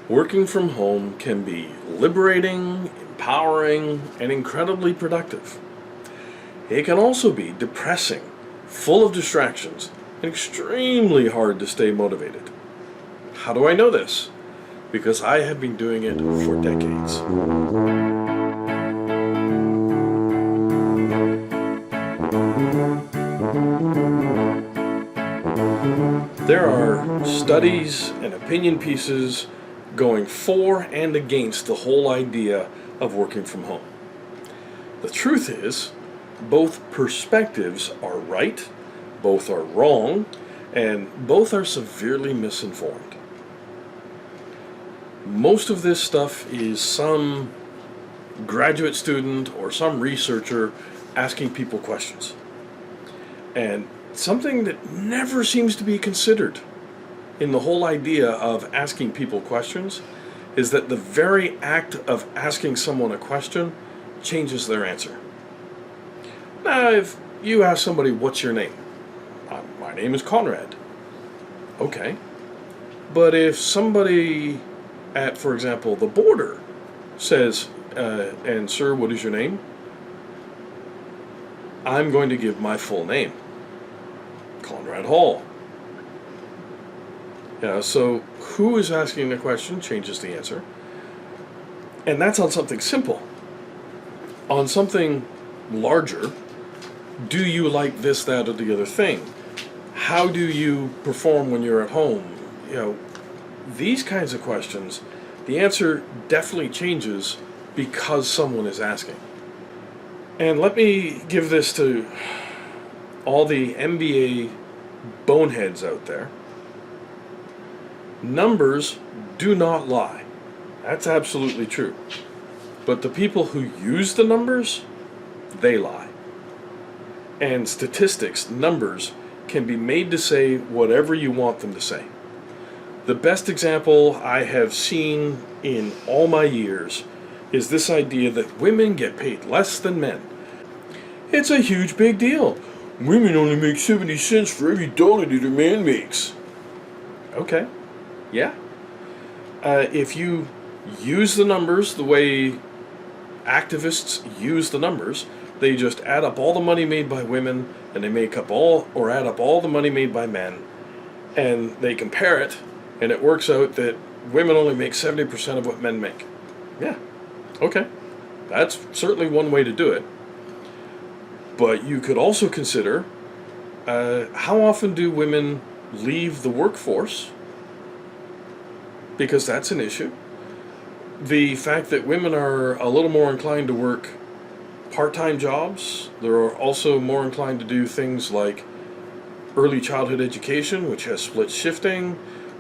Working from home can be liberating, empowering, and incredibly productive. It can also be depressing, full of distractions, and extremely hard to stay motivated. How do I know this? Because I have been doing it for decades. There are studies and opinion pieces going for and against the whole idea of working from home. The truth is, both perspectives are right, both are wrong, and both are severely misinformed. Most of this stuff is some graduate student or some researcher asking people questions. And something that never seems to be considered in the whole idea of asking people questions is that the very act of asking someone a question changes their answer. Now, if you ask somebody, what's your name? My name is Conrad. Okay. But if somebody at, for example, the border says, and sir, what is your name? I'm going to give my full name. Conrad Hall. Yeah, so who is asking the question changes the answer. And that's on something simple. On something larger, do you like this, that, or the other thing? How do you perform when you're at home? You know, these kinds of questions, the answer definitely changes because someone is asking. And let me give this to all the MBA boneheads out there. Numbers do not lie. That's absolutely true. But the people who use the numbers, they lie. And statistics, numbers, can be made to say whatever you want them to say. The best example I have seen in all my years is this idea that women get paid less than men. It's a huge big deal. Women only make 70 cents for every dollar that a man makes. Okay, yeah. If you use the numbers the way activists use the numbers, they just add up all the money made by women and they add up all the money made by men, and they compare it, and it works out that women only make 70% of what men make. Yeah, okay. That's certainly one way to do it. But you could also consider how often do women leave the workforce? Because that's an issue. The fact that women are a little more inclined to work part-time jobs. They're also more inclined to do things like early childhood education, which has split shifting.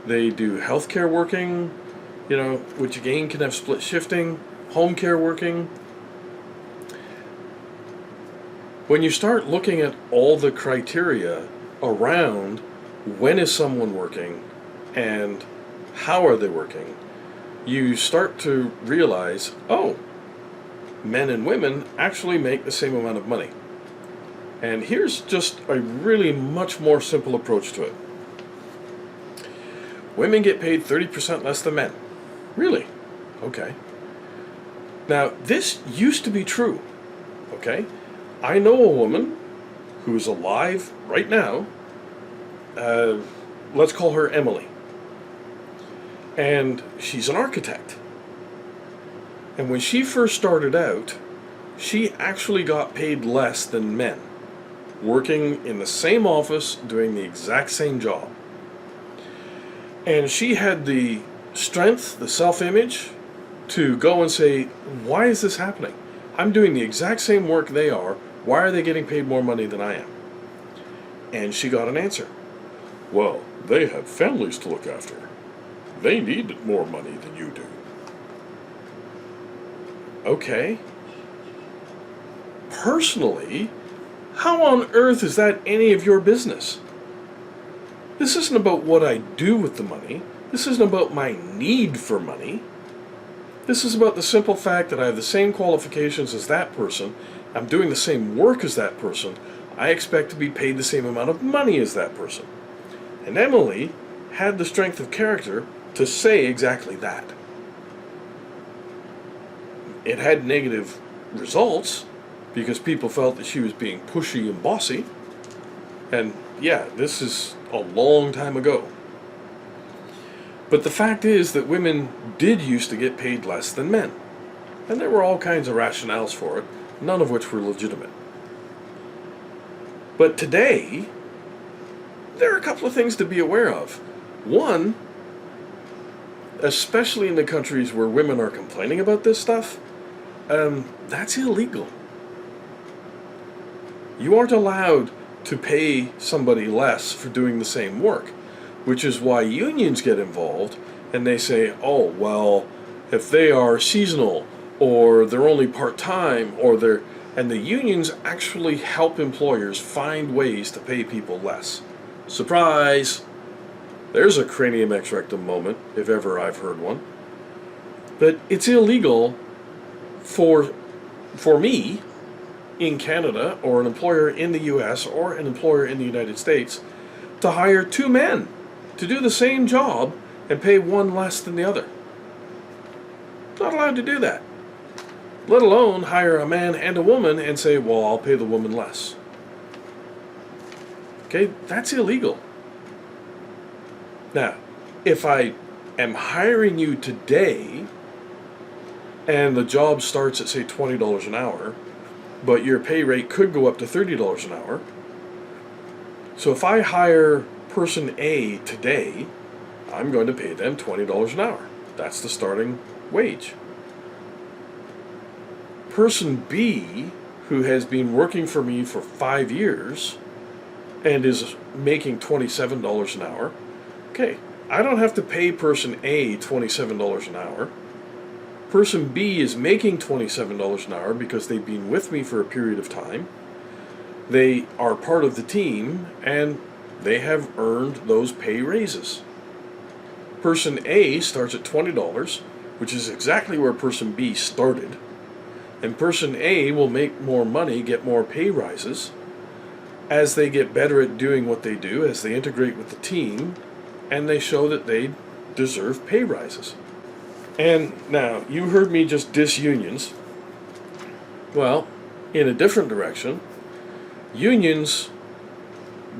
They do healthcare working, which again can have split shifting, home care working. When you start looking at all the criteria around when is someone working and how are they working, you start to realize, oh, men and women actually make the same amount of money. And here's just a really much more simple approach to it. Women get paid 30% less than men. Really? Okay. Now, this used to be true. Okay? I know a woman who is alive right now. Let's call her Emily. And she's an architect. And when she first started out, she actually got paid less than men, working in the same office, doing the exact same job. And she had the strength, the self-image, to go and say, why is this happening? I'm doing the exact same work they are. Why are they getting paid more money than I am? And she got an answer. Well, they have families to look after. They need more money than you do. Okay. Personally, how on earth is that any of your business? This isn't about what I do with the money. This isn't about my need for money. This is about the simple fact that I have the same qualifications as that person. I'm doing the same work as that person. I expect to be paid the same amount of money as that person. And Emily had the strength of character to say exactly that. it had negative results because people felt that she was being pushy and bossy. And yeah, this is a long time ago. But the fact is that women did used to get paid less than men. And there were all kinds of rationales for it, none of which were legitimate. But today, there are a couple of things to be aware of. One, especially in the countries where women are complaining about this stuff, that's illegal. You aren't allowed to pay somebody less for doing the same work, which is why unions get involved and they say, oh, well, if they are seasonal or they're only part-time and the unions actually help employers find ways to pay people less. Surprise! There's a Cranium Ex Rectum moment, if ever I've heard one. But it's illegal for me in Canada, or an employer in the US, or an employer in the United States, to hire two men to do the same job and pay one less than the other. Not allowed to do that. Let alone hire a man and a woman and say, well, I'll pay the woman less. Okay, that's illegal. Now, if I am hiring you today and the job starts at, say, $20 an hour, but your pay rate could go up to $30 an hour. So if I hire person A today, I'm going to pay them $20 an hour. That's the starting wage. Person B, who has been working for me for 5 years and is making $27 an hour, okay, I don't have to pay person A $27 an hour. Person B is making $27 an hour because they've been with me for a period of time. They are part of the team and they have earned those pay raises. Person A starts at $20, which is exactly where person B started. And person A will make more money, get more pay rises, as they get better at doing what they do, as they integrate with the team, and they show that they deserve pay rises. And now, you heard me just diss unions. Well, in a different direction, unions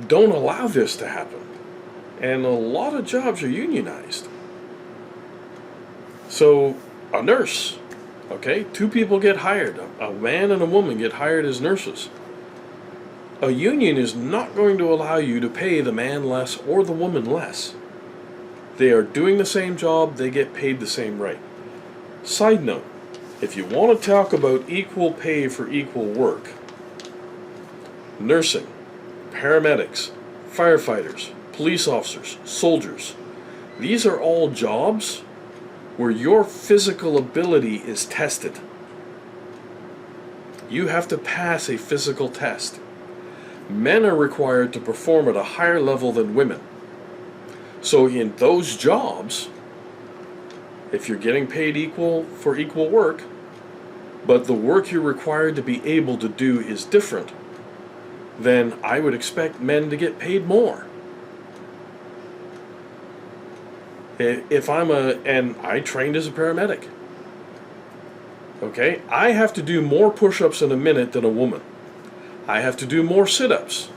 don't allow this to happen. And a lot of jobs are unionized. So, a nurse, okay, two people get hired. A man and a woman get hired as nurses. A union is not going to allow you to pay the man less or the woman less. They are doing the same job, they get paid the same rate. Side note, if you want to talk about equal pay for equal work, nursing, paramedics, firefighters, police officers, soldiers, these are all jobs where your physical ability is tested. You have to pass a physical test. Men are required to perform at a higher level than women. So in those jobs, if you're getting paid equal for equal work, but the work you're required to be able to do is different, then I would expect men to get paid more. If and I trained as a paramedic, okay, I have to do more push-ups in a minute than a woman. I have to do more sit-ups.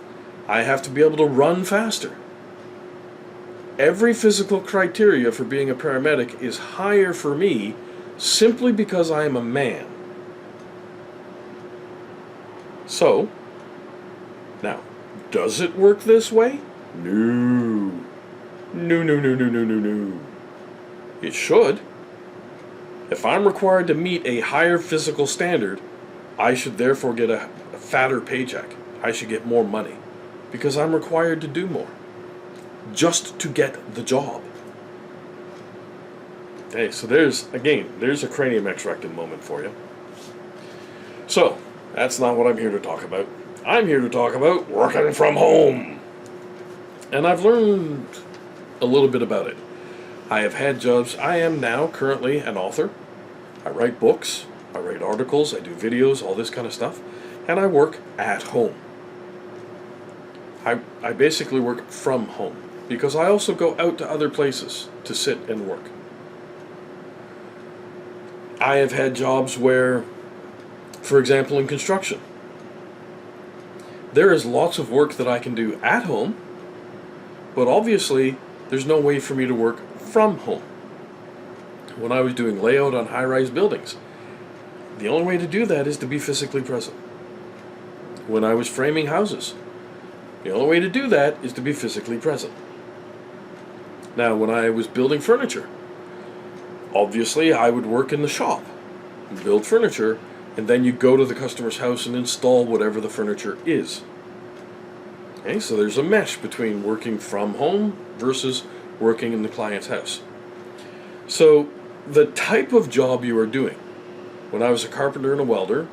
I have to be able to run faster. Every physical criteria for being a paramedic is higher for me simply because I am a man. So, now, does it work this way? No. No. It should. If I'm required to meet a higher physical standard, I should therefore get a fatter paycheck. I should get more money because I'm required to do more just to get the job. Okay, so there's a Cranium Ex Rectum moment for you. So, that's not what I'm here to talk about. I'm here to talk about working from home. And I've learned a little bit about it. I have had jobs. I am now currently an author. I write books, I write articles, I do videos, all this kind of stuff. And I work at home. I basically work from home because I also go out to other places to sit and work. I have had jobs where, for example, in construction, there is lots of work that I can do at home, but obviously there's no way for me to work from home. When I was doing layout on high-rise buildings, the only way to do that is to be physically present. When I was framing houses, the only way to do that is to be physically present. Now, when I was building furniture, obviously I would work in the shop, build furniture, and then you go to the customer's house and install whatever the furniture is. Okay, so there's a mesh between working from home versus working in the client's house. So the type of job you are doing, when I was a carpenter and a welder,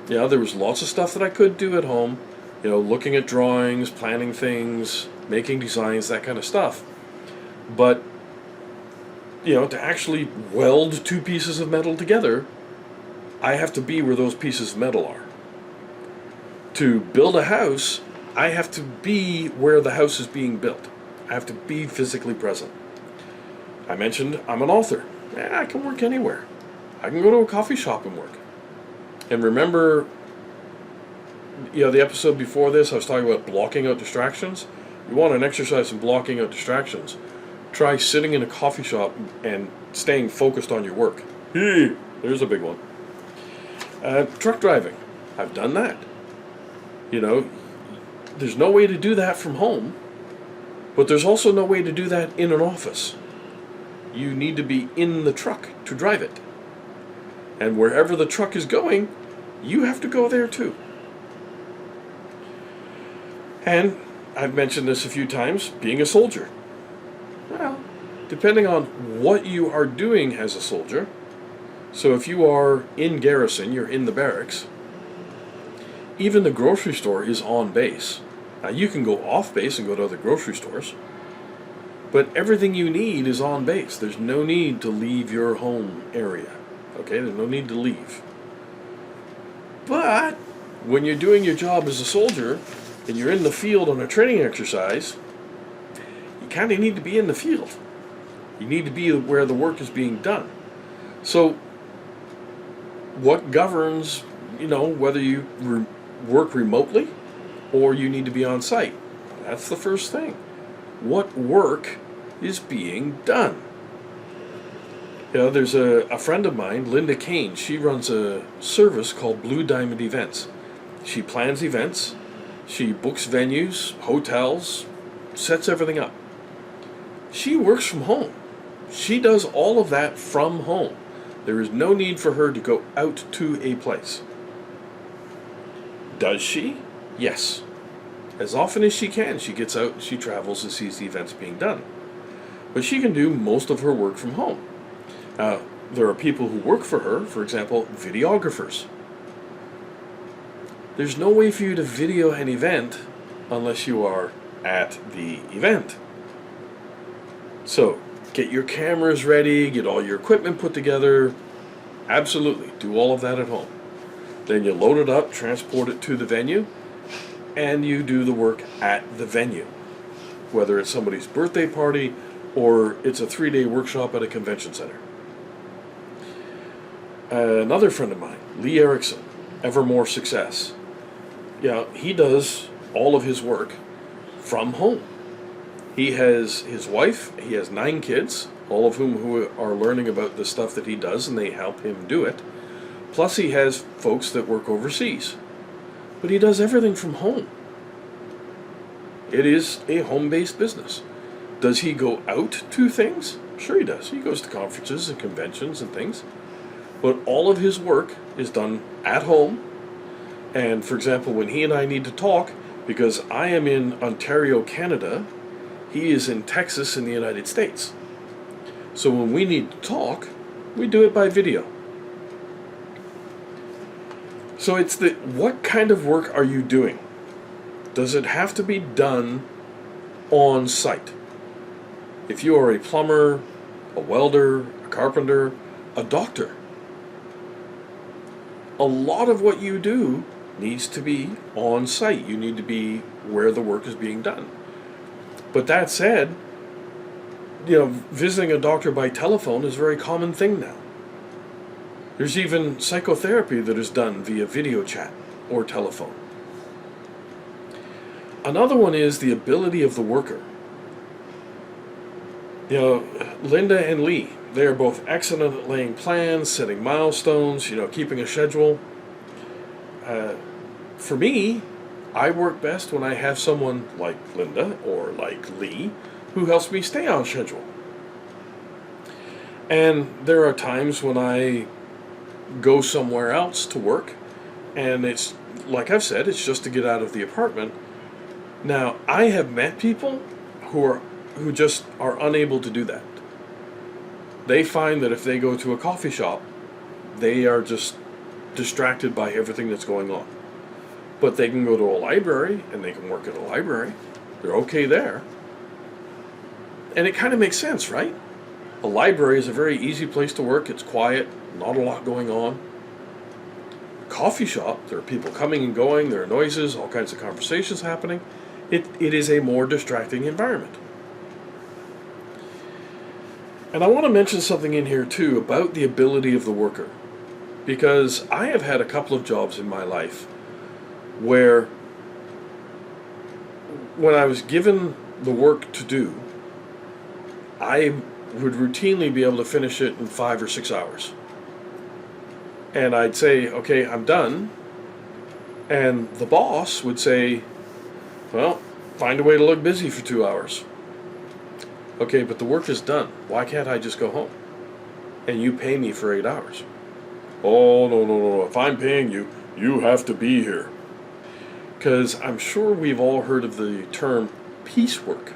yeah, there was lots of stuff that I could do at home, looking at drawings, planning things, making designs, that kind of stuff. But, to actually weld two pieces of metal together, I have to be where those pieces of metal are. To build a house, I have to be where the house is being built. I have to be physically present. I mentioned I'm an author. I can work anywhere. I can go to a coffee shop and work. And remember, the episode before this, I was talking about blocking out distractions. You want an exercise in blocking out distractions. Try sitting in a coffee shop and staying focused on your work. There's a big one. Truck driving. I've done that. There's no way to do that from home, but there's also no way to do that in an office. You need to be in the truck to drive it. And wherever the truck is going, you have to go there too. And I've mentioned this a few times, being a soldier. Well, depending on what you are doing as a soldier, so if you are in garrison, you're in the barracks, even the grocery store is on base. Now you can go off base and go to other grocery stores, but everything you need is on base. There's no need to leave your home area. Okay, there's no need to leave. But when you're doing your job as a soldier and you're in the field on a training exercise, you kind of need to be in the field. You need to be where the work is being done. So what governs, whether you work remotely or you need to be on site? That's the first thing. What work is being done? There's a friend of mine, Linda Kane. She runs a service called Blue Diamond Events. She plans events, she books venues, hotels, sets everything up. She works from home. She does all of that from home. There is no need for her to go out to a place. Does she? Yes. As often as she can, she gets out, she travels and sees the events being done. But she can do most of her work from home. There are people who work for her, for example, videographers. There's no way for you to video an event unless you are at the event. So, get your cameras ready, get all your equipment put together. Absolutely, do all of that at home. Then you load it up, transport it to the venue, and you do the work at the venue. Whether it's somebody's birthday party or it's a 3-day workshop at a convention center. Another friend of mine, Lee Erickson, Evermore Success. He does all of his work from home. He has his wife, he has 9 kids, all of who are learning about the stuff that he does, and they help him do it. Plus he has folks that work overseas. But he does everything from home. It is a home-based business. Does he go out to things? Sure he does. He goes to conferences and conventions and things. But all of his work is done at home. And for example, when he and I need to talk, because I am in Ontario, Canada, he is in Texas in the United States. So when we need to talk, we do it by video. So it's what kind of work are you doing? Does it have to be done on site? If you are a plumber, a welder, a carpenter, a doctor, a lot of what you do needs to be on site. You need to be where the work is being done. But that said, visiting a doctor by telephone is a very common thing now. There's even psychotherapy that is done via video chat or telephone. Another one is the ability of the worker. You know, Linda and Lee, they are both excellent at laying plans, setting milestones, keeping a schedule. For me, I work best when I have someone like Linda or like Lee who helps me stay on schedule. And there are times when I go somewhere else to work, and it's, like I've said, it's just to get out of the apartment. Now, I have met people who just are unable to do that. They find that if they go to a coffee shop, they are just distracted by everything that's going on. But they can go to a library and they can work at a library. They're okay there. And it kind of makes sense, right? A library is a very easy place to work. It's quiet, not a lot going on. Coffee shop, there are people coming and going, there are noises, all kinds of conversations happening. It is a more distracting environment. And I want to mention something in here too about the ability of the worker. Because I have had a couple of jobs in my life where when I was given the work to do, I would routinely be able to finish it in 5 or 6 hours. And I'd say, okay, I'm done. And the boss would say, well, find a way to look busy for 2 hours. Okay, but the work is done. Why can't I just go home? And you pay me for 8 hours. Oh, no. If I'm paying you, you have to be here. Because I'm sure we've all heard of the term piecework.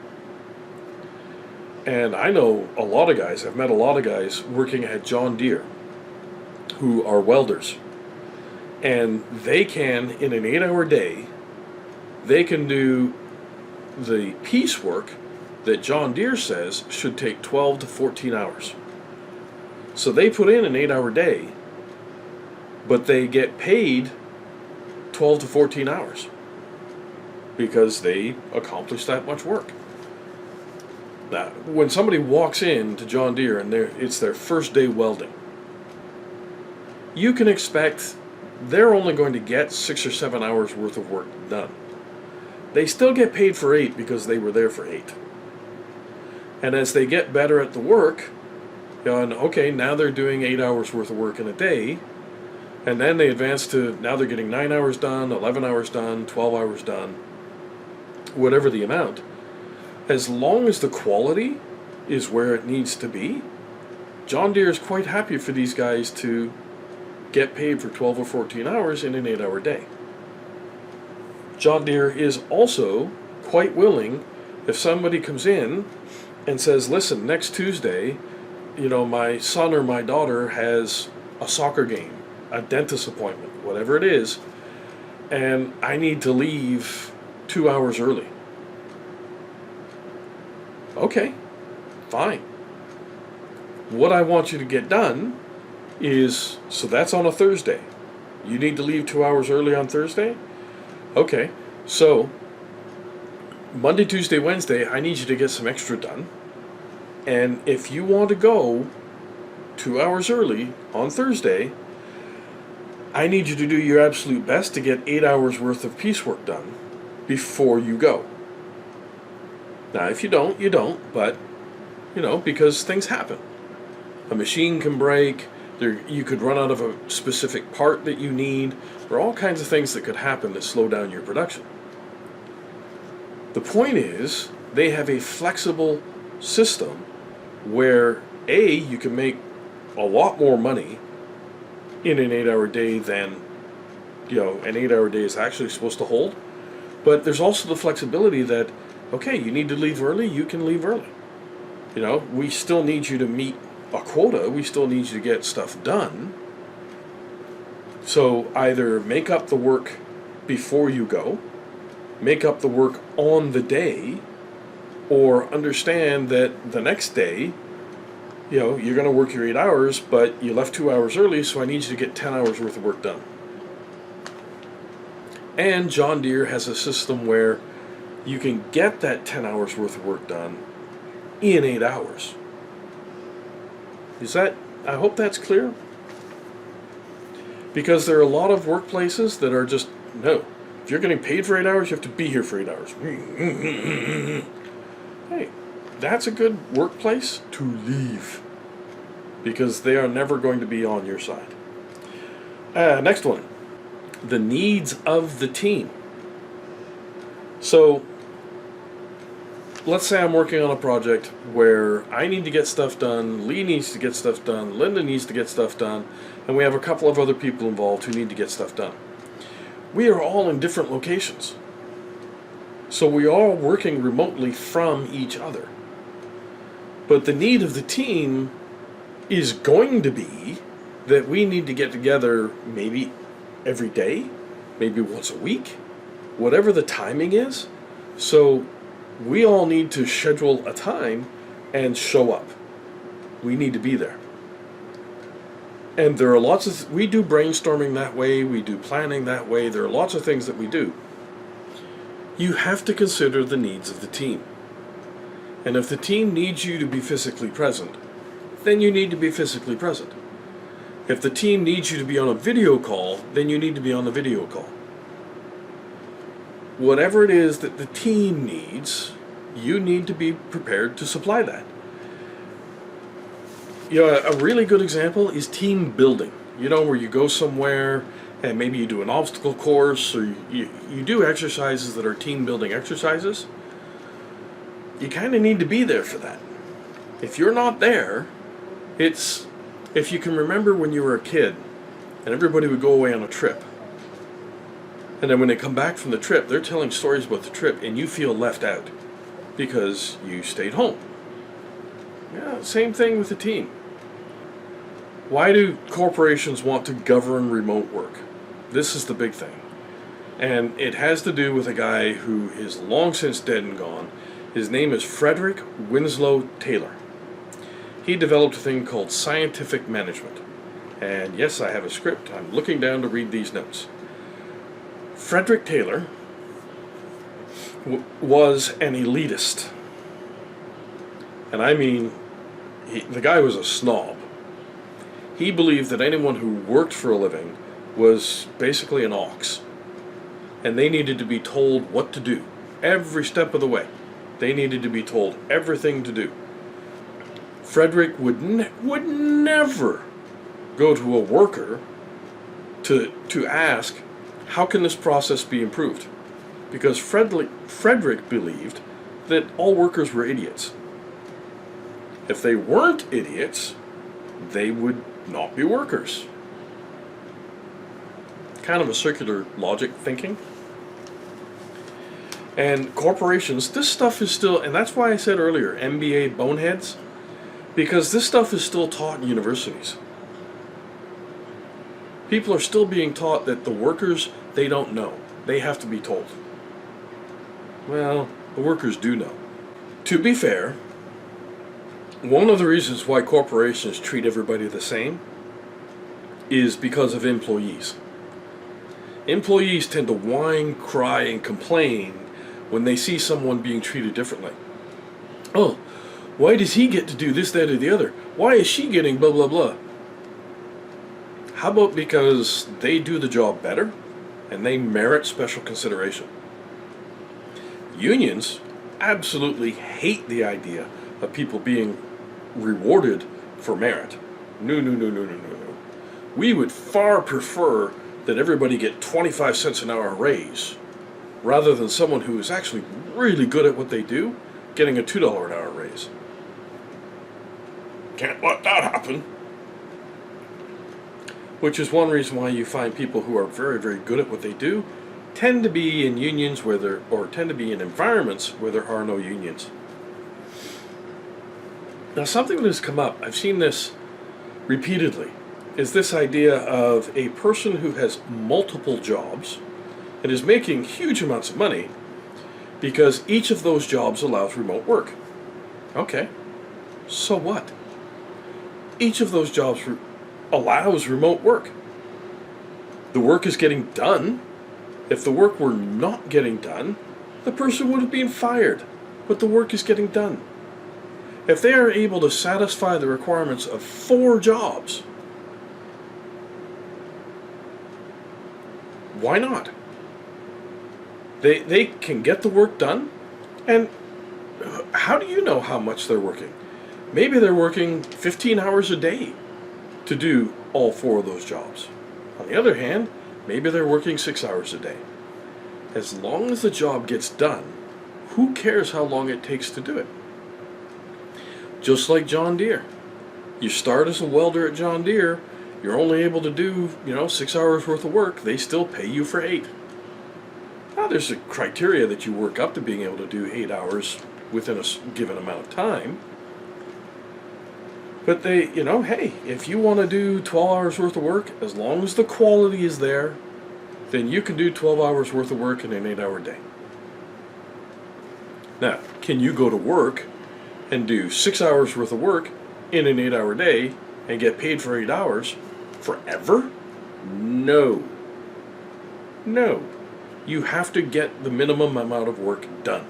And I know a lot of guys, I've met a lot of guys working at John Deere who are welders. And they can, in an 8-hour day, they can do the piecework that John Deere says should take 12 to 14 hours. So they put in an 8-hour day, but they get paid 12 to 14 hours because they accomplished that much work. Now, when somebody walks in to John Deere and it's their first day welding, you can expect they're only going to get 6 or 7 hours worth of work done. They still get paid for 8 because they were there for 8. And as they get better at the work, and okay, now they're doing 8 hours worth of work in a day, and then they advance to, now they're getting 9 hours done, 11 hours done, 12 hours done, whatever the amount. As long as the quality is where it needs to be, John Deere is quite happy for these guys to get paid for 12 or 14 hours in an 8-hour day. John Deere is also quite willing, if somebody comes in and says, listen, next Tuesday, my son or my daughter has a soccer game, a dentist appointment, whatever it is, and I need to leave 2 hours early. Okay, fine. What I want you to get done is, so that's on a Thursday. You need to leave 2 hours early on Thursday? Okay, so Monday, Tuesday, Wednesday, I need you to get some extra done. And if you want to go 2 hours early on Thursday, I need you to do your absolute best to get 8 hours worth of piecework done before you go. Now, if you don't, you don't, but, because things happen. A machine can break, you could run out of a specific part that you need. There are all kinds of things that could happen that slow down your production. The point is, they have a flexible system where, A, you can make a lot more money in an 8-hour day than, an 8-hour day is actually supposed to hold. But there's also the flexibility that, okay, you need to leave early, you can leave early. We still need you to meet a quota, we still need you to get stuff done. So either make up the work before you go, make up the work on the day, or understand that the next day, you're going to work your 8 hours, but you left 2 hours early, so I need you to get 10 hours worth of work done. And John Deere has a system where you can get that 10 hours worth of work done in 8 hours. I hope that's clear. Because there are a lot of workplaces that are just, no, if you're getting paid for 8 hours, you have to be here for 8 hours. Hey, that's a good workplace to leave, because they are never going to be on your side. Next one, the needs of the team. So, let's say I'm working on a project where I need to get stuff done, Lee needs to get stuff done, Linda needs to get stuff done, and we have a couple of other people involved who need to get stuff done. We are all in different locations. So we are all working remotely from each other. But the need of the team is going to be that we need to get together maybe every day, maybe once a week, whatever the timing is. So we all need to schedule a time and show up. We need to be there. And there are lots of, we do brainstorming that way, we do planning that way, there are lots of things that we do. You have to consider the needs of the team. And if the team needs you to be physically present, then you need to be physically present. If the team needs you to be on a video call, then you need to be on the video call. Whatever it is that the team needs, you need to be prepared to supply that. You know, a really good example is team building. You know, where you go somewhere and maybe you do an obstacle course, or you do exercises that are team building exercises. You kind of need to be there for that. If you're not there, it's, if you can remember when you were a kid and everybody would go away on a trip, and then when they come back from the trip, they're telling stories about the trip and you feel left out because you stayed home. Yeah, same thing with the team. Why do corporations want to govern remote work? This is the big thing. And it has to do with a guy who is long since dead and gone. His name is Frederick Winslow Taylor. He developed a thing called scientific management. And yes, I have a script. I'm looking down to read these notes. Frederick Taylor was an elitist. And I mean, the guy was a snob. He believed that anyone who worked for a living was basically an ox. And they needed to be told what to do every step of the way. They needed to be told everything to do. Frederick would never go to a worker to ask, how can this process be improved? Because Frederick believed that all workers were idiots. If they weren't idiots, they would not be workers. Kind of a circular logic thinking. And corporations, this stuff is still, and that's why I said earlier, MBA boneheads, because this stuff is still taught in universities. People are still being taught that the workers, they don't know. They have to be told. Well, the workers do know. To be fair, one of the reasons why corporations treat everybody the same is because of employees. Employees tend to whine, cry, and complain when they see someone being treated differently. Oh, why does he get to do this, that, or the other? Why is she getting blah, blah, blah? How about because they do the job better and they merit special consideration? Unions absolutely hate the idea of people being rewarded for merit. No, no, no, no, no, no, no. We would far prefer that everybody get 25 cents an hour raise rather than someone who is actually really good at what they do getting a $2 an hour raise. Can't let that happen. Which is one reason why you find people who are very, very good at what they do tend to be in unions where there, or tend to be in environments where there are no unions. Now, something that has come up, I've seen this repeatedly, is this idea of a person who has multiple jobs and is making huge amounts of money because each of those jobs allows remote work. Okay, so what? Each of those jobs allows remote work. The work is getting done. If the work were not getting done, the person would have been fired, but the work is getting done. If they are able to satisfy the requirements of 4 jobs, Why not? They can get the work done, and how do you know how much they're working? Maybe they're working 15 hours a day to do all 4 of those jobs. On the other hand, maybe they're working 6 hours a day. As long as the job gets done, who cares how long it takes to do it? Just like John Deere. You start as a welder at John Deere, you're only able to do, 6 hours worth of work, they still pay you for 8. Now there's a criteria that you work up to being able to do 8 hours within a given amount of time. But they, hey, if you want to do 12 hours worth of work, as long as the quality is there, then you can do 12 hours worth of work in an 8-hour day. Now, can you go to work and do 6 hours worth of work in an 8-hour day and get paid for 8 hours forever? No. No. You have to get the minimum amount of work done.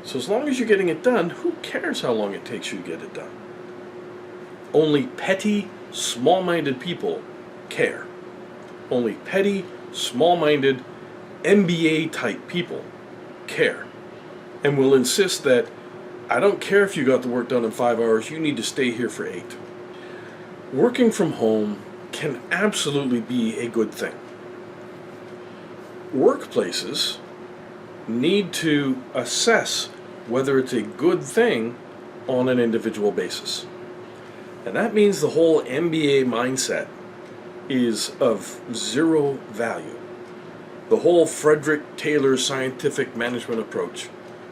So as long as you're getting it done, who cares how long it takes you to get it done? Only petty, small-minded people care. Only petty, small-minded, MBA-type people care. And will insist that, I don't care if you got the work done in 5 hours, you need to stay here for 8. Working from home can absolutely be a good thing. Workplaces need to assess whether it's a good thing on an individual basis. And that means the whole MBA mindset is of zero value. The whole Frederick Taylor scientific management approach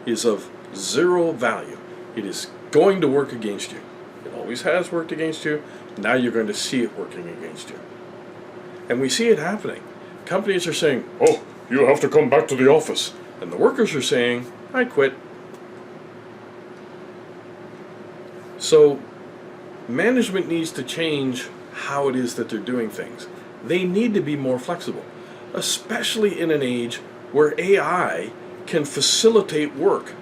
is of zero value. It is going to work against you. It always has worked against you. Now you're going to see it working against you. And we see it happening. Companies are saying, oh, you have to come back to the office. And the workers are saying, I quit. So management needs to change how it is that they're doing things. They need to be more flexible, especially in an age where AI can facilitate work.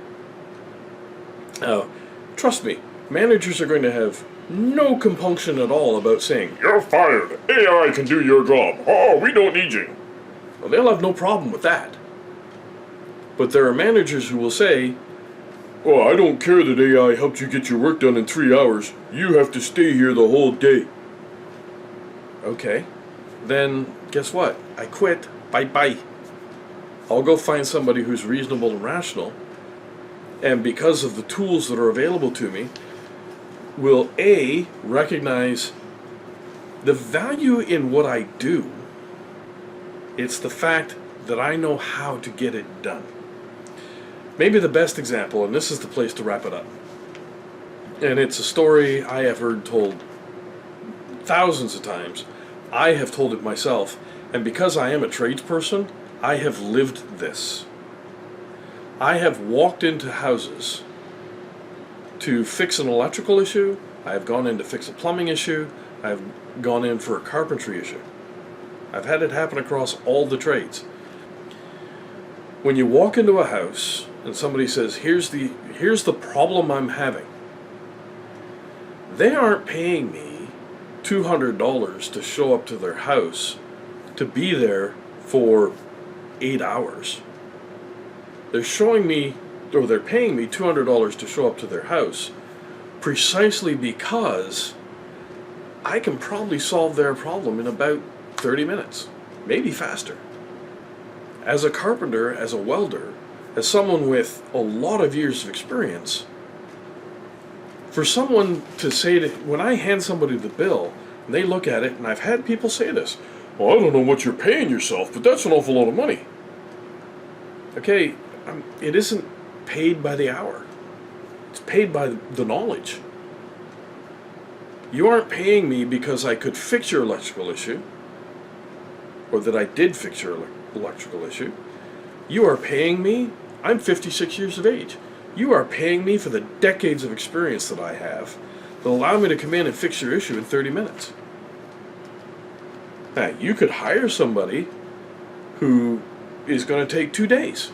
Trust me, managers are going to have no compunction at all about saying, you're fired, AI can do your job, oh, we don't need you. Well, they'll have no problem with that. But there are managers who will say, oh, I don't care that AI helped you get your work done in 3 hours, you have to stay here the whole day. Okay, then guess what? I quit, bye-bye. I'll go find somebody who's reasonable and rational, and because of the tools that are available to me, will A, recognize the value in what I do. It's the fact that I know how to get it done. Maybe the best example, and this is the place to wrap it up, and it's a story I have heard told thousands of times. I have told it myself, and because I am a tradesperson, I have lived this. I have walked into houses to fix an electrical issue, I have gone in to fix a plumbing issue, I have gone in for a carpentry issue. I've had it happen across all the trades. When you walk into a house and somebody says, here's the problem I'm having, they aren't paying me $200 to show up to their house to be there for 8 hours. They're paying me $200 to show up to their house precisely because I can probably solve their problem in about 30 minutes, maybe faster. As a carpenter, as a welder, as someone with a lot of years of experience, for someone to say to, when I hand somebody the bill, and they look at it, and I've had people say this, well, I don't know what you're paying yourself, but that's an awful lot of money. Okay, it isn't paid by the hour. It's paid by the knowledge. You aren't paying me because I could fix your electrical issue, or that I did fix your electrical issue. You are paying me, I'm 56 years of age. You are paying me for the decades of experience that I have that allow me to come in and fix your issue in 30 minutes. Now, you could hire somebody who is going to take 2 days.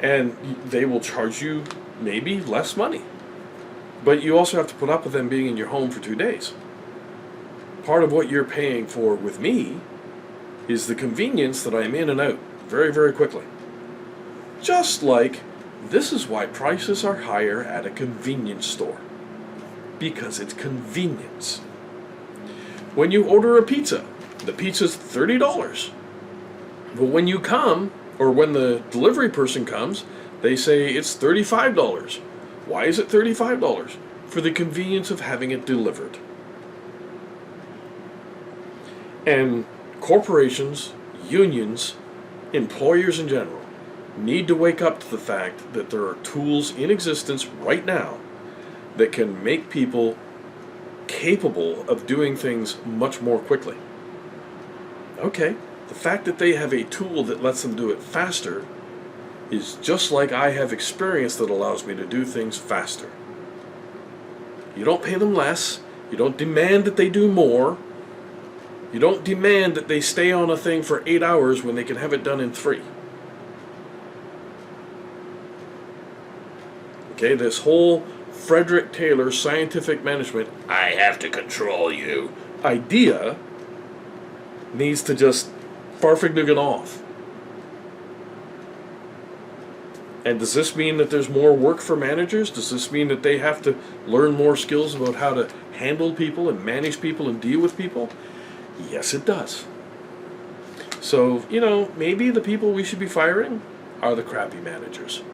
And they will charge you maybe less money. But you also have to put up with them being in your home for 2 days. Part of what you're paying for with me is the convenience that I'm in and out very, very quickly. Just like this is why prices are higher at a convenience store. Because it's convenience. When you order a pizza, the pizza's $30. But when you come, or when the delivery person comes, they say it's $35. Why is it $35? For the convenience of having it delivered. And corporations, unions, employers in general, need to wake up to the fact that there are tools in existence right now that can make people capable of doing things much more quickly. Okay, the fact that they have a tool that lets them do it faster is just like I have experience that allows me to do things faster. You don't pay them less, you don't demand that they do more, you don't demand that they stay on a thing for 8 hours when they can have it done in 3. Okay, this whole Frederick Taylor scientific management, I have to control you, idea needs to just farfignugan off. And does this mean that there's more work for managers? Does this mean that they have to learn more skills about how to handle people and manage people and deal with people? Yes, it does. So, maybe the people we should be firing are the crappy managers.